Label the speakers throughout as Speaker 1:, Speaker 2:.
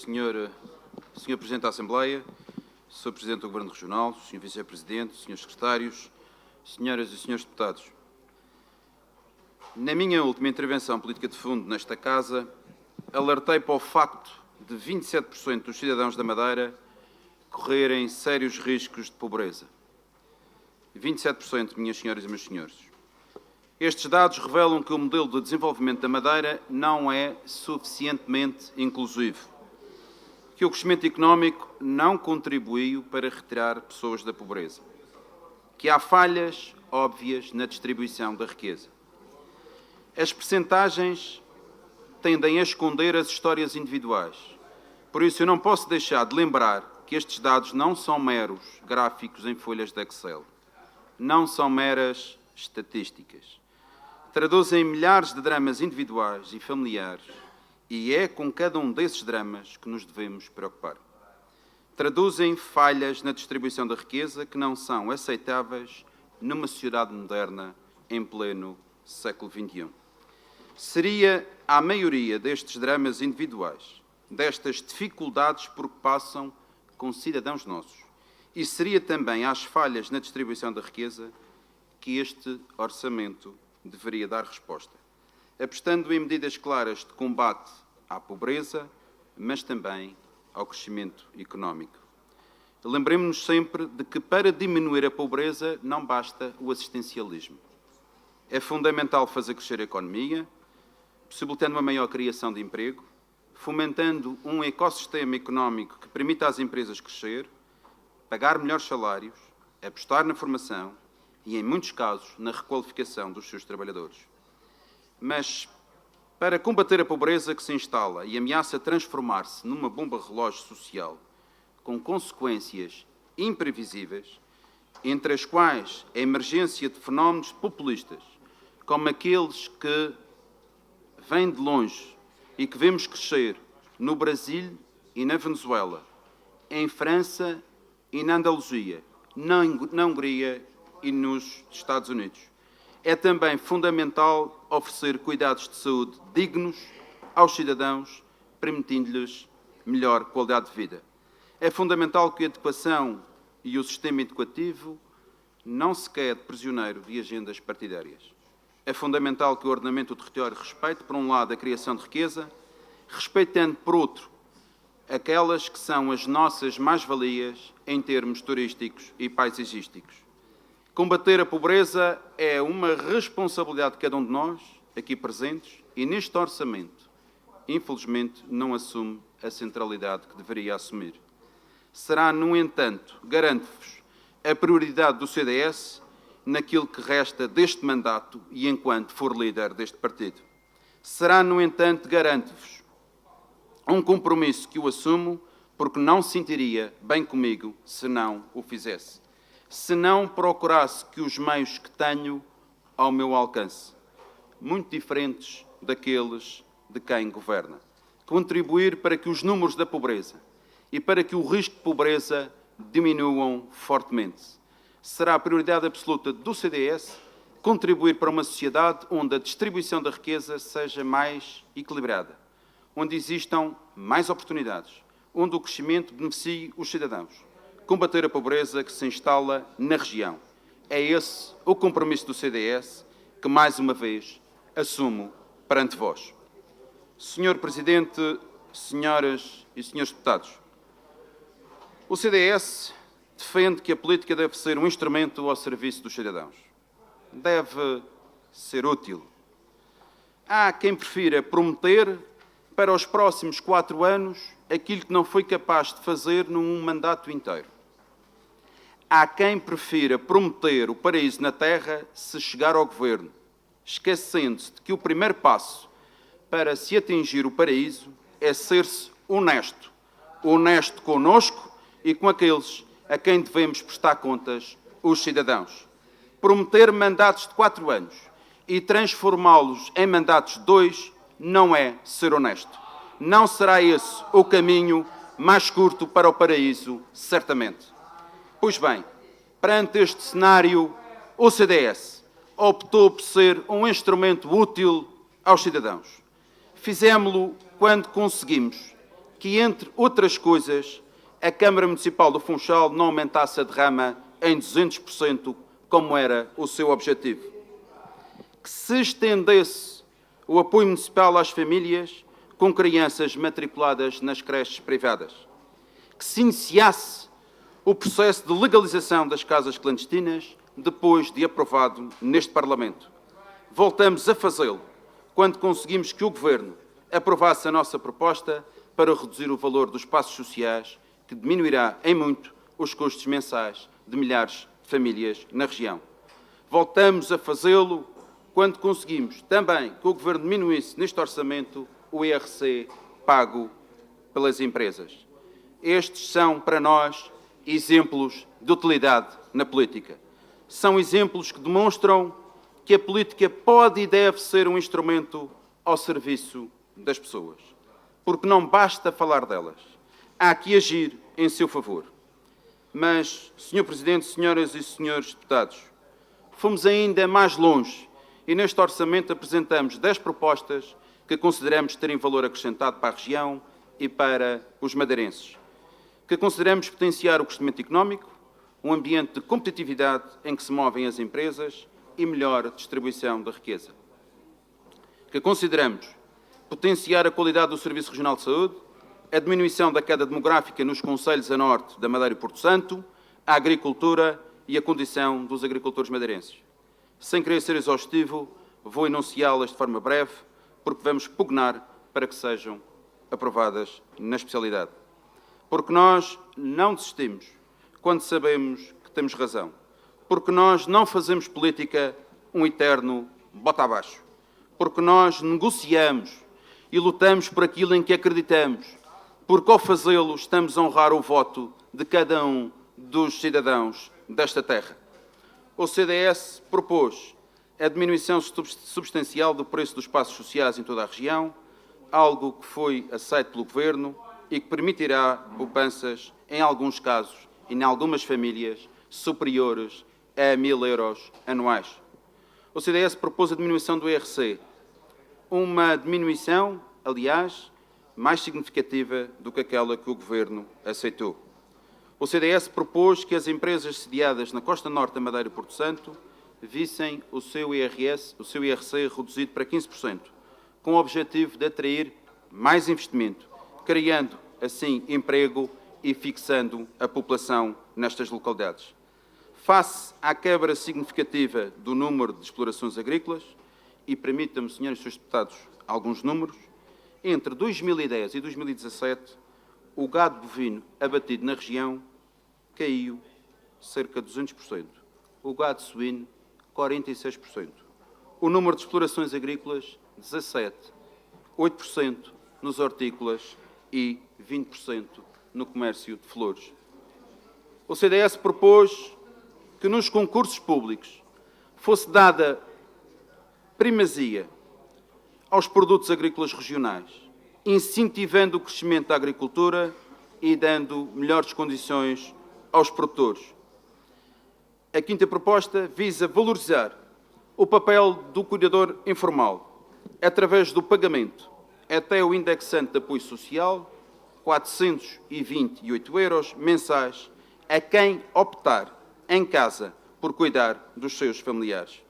Speaker 1: Senhor Presidente da Assembleia, Sr. Presidente do Governo Regional, Sr. Vice-Presidente, Srs. Secretários, Senhoras e Senhores Deputados. Na minha última intervenção política de fundo nesta Casa, alertei para o facto de 27% dos cidadãos da Madeira correrem sérios riscos de pobreza. 27%, minhas senhoras e meus senhores. Estes dados revelam que o modelo de desenvolvimento da Madeira não é suficientemente inclusivo, que o crescimento económico não contribuiu para retirar pessoas da pobreza, que há falhas óbvias na distribuição da riqueza. As percentagens tendem a esconder as histórias individuais. Por isso, eu não posso deixar de lembrar que estes dados não são meros gráficos em folhas de Excel. Não são meras estatísticas. Traduzem milhares de dramas individuais e familiares e é com cada um desses dramas que nos devemos preocupar. Traduzem falhas na distribuição da riqueza que não são aceitáveis numa sociedade moderna em pleno século XXI. Seria à maioria destes dramas individuais, destas dificuldades por que passam com cidadãos nossos, e seria também às falhas na distribuição da riqueza que este orçamento deveria dar resposta, apostando em medidas claras de combate à pobreza, mas também ao crescimento económico. Lembremos-nos sempre de que para diminuir a pobreza não basta o assistencialismo. É fundamental fazer crescer a economia, possibilitando uma maior criação de emprego, fomentando um ecossistema económico que permita às empresas crescer, pagar melhores salários, apostar na formação e, em muitos casos, na requalificação dos seus trabalhadores. Mas, para combater a pobreza que se instala e ameaça transformar-se numa bomba relógio social, com consequências imprevisíveis, entre as quais a emergência de fenómenos populistas, como aqueles que vêm de longe e que vemos crescer no Brasil e na Venezuela, em França e na Andaluzia, na Hungria e nos Estados Unidos. É também fundamental oferecer cuidados de saúde dignos aos cidadãos, permitindo-lhes melhor qualidade de vida. É fundamental que a educação e o sistema educativo não se quede prisioneiro de agendas partidárias. É fundamental que o ordenamento do território respeite, por um lado, a criação de riqueza, respeitando, por outro, aquelas que são as nossas mais-valias em termos turísticos e paisagísticos. Combater a pobreza é uma responsabilidade de cada um de nós, aqui presentes, e neste orçamento, infelizmente, não assume a centralidade que deveria assumir. Será, no entanto, garanto-vos, a prioridade do CDS naquilo que resta deste mandato e enquanto for líder deste partido. Será, no entanto, garanto-vos, um compromisso que o assumo porque não sentiria bem comigo se não o fizesse. Se não procurasse que os meios que tenho ao meu alcance, muito diferentes daqueles de quem governa, contribuir para que os números da pobreza e para que o risco de pobreza diminuam fortemente. Será a prioridade absoluta do CDS contribuir para uma sociedade onde a distribuição da riqueza seja mais equilibrada, onde existam mais oportunidades, onde o crescimento beneficie os cidadãos. Combater a pobreza que se instala na região. É esse o compromisso do CDS que, mais uma vez, assumo perante vós. Senhor Presidente, senhoras e senhores deputados, o CDS defende que a política deve ser um instrumento ao serviço dos cidadãos. Deve ser útil. Há quem prefira prometer para os próximos 4 anos aquilo que não foi capaz de fazer num mandato inteiro. Há quem prefira prometer o paraíso na terra se chegar ao governo, esquecendo-se de que o primeiro passo para se atingir o paraíso é ser-se honesto. Honesto connosco e com aqueles a quem devemos prestar contas, os cidadãos. Prometer mandatos de 4 anos e transformá-los em mandatos de 2 não é ser honesto. Não será esse o caminho mais curto para o paraíso, certamente. Pois bem, perante este cenário, o CDS optou por ser um instrumento útil aos cidadãos. Fizemo-lo quando conseguimos que, entre outras coisas, a Câmara Municipal do Funchal não aumentasse a derrama em 200%, como era o seu objetivo. Que se estendesse o apoio municipal às famílias com crianças matriculadas nas creches privadas. Que se iniciasse o processo de legalização das casas clandestinas depois de aprovado neste Parlamento. Voltamos a fazê-lo quando conseguimos que o Governo aprovasse a nossa proposta para reduzir o valor dos passos sociais, que diminuirá em muito os custos mensais de milhares de famílias na região. Voltamos a fazê-lo quando conseguimos também que o Governo diminuísse neste orçamento o IRC pago pelas empresas. Estes são, para nós, exemplos de utilidade na política. São exemplos que demonstram que a política pode e deve ser um instrumento ao serviço das pessoas. Porque não basta falar delas. Há que agir em seu favor. Mas, Sr. Presidente, senhoras e senhores deputados, fomos ainda mais longe e neste orçamento apresentamos 10 propostas que consideramos terem valor acrescentado para a região e para os madeirenses. Que consideramos potenciar o crescimento económico, um ambiente de competitividade em que se movem as empresas e melhor distribuição da riqueza. Que consideramos potenciar a qualidade do Serviço Regional de Saúde, a diminuição da queda demográfica nos concelhos a norte da Madeira e Porto Santo, a agricultura e a condição dos agricultores madeirenses. Sem querer ser exaustivo, vou enunciá-las de forma breve, porque vamos pugnar para que sejam aprovadas na especialidade. Porque nós não desistimos quando sabemos que temos razão. Porque nós não fazemos política um eterno bota abaixo. Porque nós negociamos e lutamos por aquilo em que acreditamos. Porque ao fazê-lo estamos a honrar o voto de cada um dos cidadãos desta terra. O CDS propôs a diminuição substancial do preço dos passos sociais em toda a região, algo que foi aceito pelo Governo e que permitirá poupanças, em alguns casos e em algumas famílias, superiores a 1.000 euros anuais. O CDS propôs a diminuição do IRC, uma diminuição, aliás, mais significativa do que aquela que o Governo aceitou. O CDS propôs que as empresas sediadas na costa norte da Madeira e Porto Santo vissem o seu IRC reduzido para 15%, com o objetivo de atrair mais investimento, criando, assim, emprego e fixando a população nestas localidades. Face à quebra significativa do número de explorações agrícolas, e permitam-me, senhores e senhores deputados, alguns números, entre 2010 e 2017, o gado bovino abatido na região caiu cerca de 200%. O gado suíno, 46%. O número de explorações agrícolas, 17%. 8% nos hortícolas e 20% no comércio de flores. O CDS propôs que nos concursos públicos fosse dada primazia aos produtos agrícolas regionais, incentivando o crescimento da agricultura e dando melhores condições aos produtores. A quinta proposta visa valorizar o papel do cuidador informal, através do pagamento até o indexante de apoio social, 428 euros mensais, a quem optar em casa por cuidar dos seus familiares.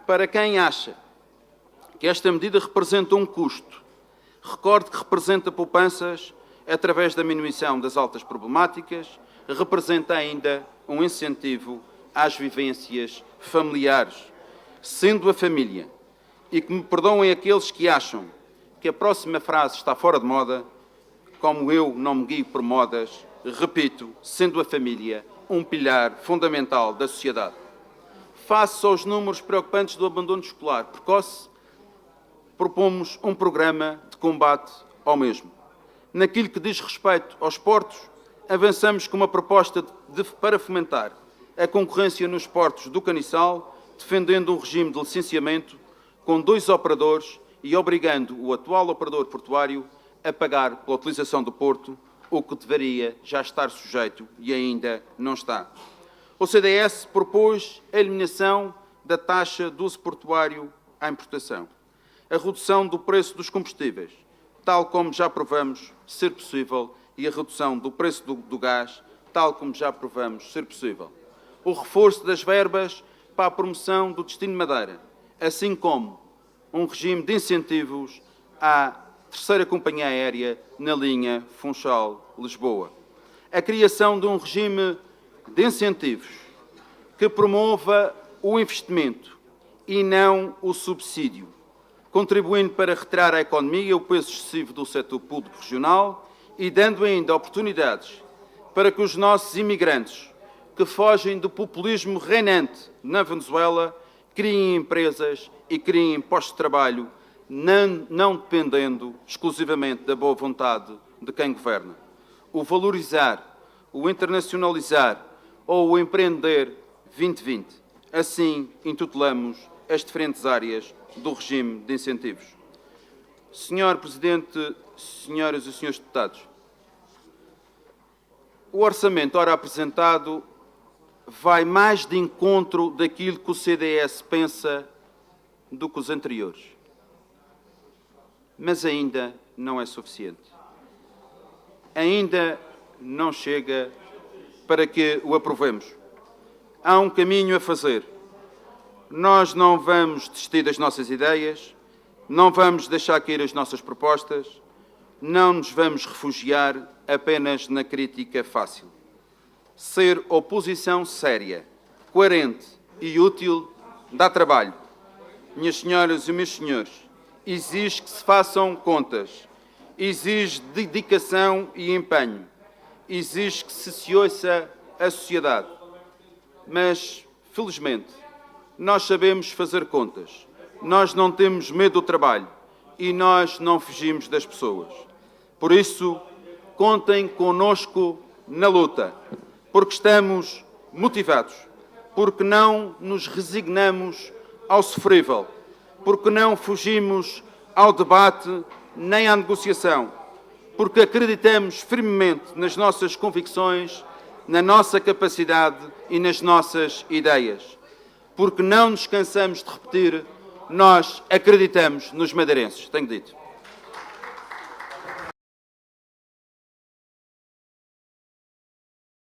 Speaker 1: Para quem acha que esta medida representa um custo, recorde que representa poupanças através da diminuição das altas problemáticas, representa ainda um incentivo às vivências familiares, sendo a família, e que me perdoem aqueles que acham que a próxima frase está fora de moda, como eu não me guio por modas, repito, sendo a família um pilar fundamental da sociedade. Face aos números preocupantes do abandono escolar precoce, propomos um programa de combate ao mesmo. Naquilo que diz respeito aos portos, avançamos com uma proposta para fomentar a concorrência nos portos do Caniçal, defendendo um regime de licenciamento com 2 operadores e obrigando o atual operador portuário a pagar pela utilização do porto, o que deveria já estar sujeito e ainda não está. O CDS propôs a eliminação da taxa de uso portuário à importação, a redução do preço dos combustíveis, tal como já provamos ser possível, e a redução do preço do gás, tal como já provamos ser possível. O reforço das verbas para a promoção do Destino Madeira, assim como um regime de incentivos à terceira companhia aérea na linha Funchal-Lisboa. A criação de um regime de incentivos que promova o investimento e não o subsídio, contribuindo para retirar à economia o peso excessivo do setor público regional e dando ainda oportunidades para que os nossos imigrantes, que fogem do populismo reinante na Venezuela, criem empresas e criem postos de trabalho, não dependendo exclusivamente da boa vontade de quem governa. O valorizar, o internacionalizar ou o empreender 2020. Assim intitulamos as diferentes áreas do regime de incentivos. Senhor Presidente, senhoras e senhores deputados, o orçamento ora apresentado vai mais de encontro daquilo que o CDS pensa do que os anteriores. Mas ainda não é suficiente. Ainda não chega para que o aprovemos. Há um caminho a fazer. Nós não vamos desistir das nossas ideias, não vamos deixar cair as nossas propostas, não nos vamos refugiar apenas na crítica fácil. Ser oposição séria, coerente e útil dá trabalho. Minhas senhoras e meus senhores, exige que se façam contas, exige dedicação e empenho, exige que se ouça a sociedade. Mas, felizmente, nós sabemos fazer contas, nós não temos medo do trabalho e nós não fugimos das pessoas. Por isso, contem connosco na luta, porque estamos motivados, porque não nos resignamos ao sofrível, porque não fugimos ao debate nem à negociação, porque acreditamos firmemente nas nossas convicções, na nossa capacidade e nas nossas ideias, porque não nos cansamos de repetir, nós acreditamos nos madeirenses. Tenho dito.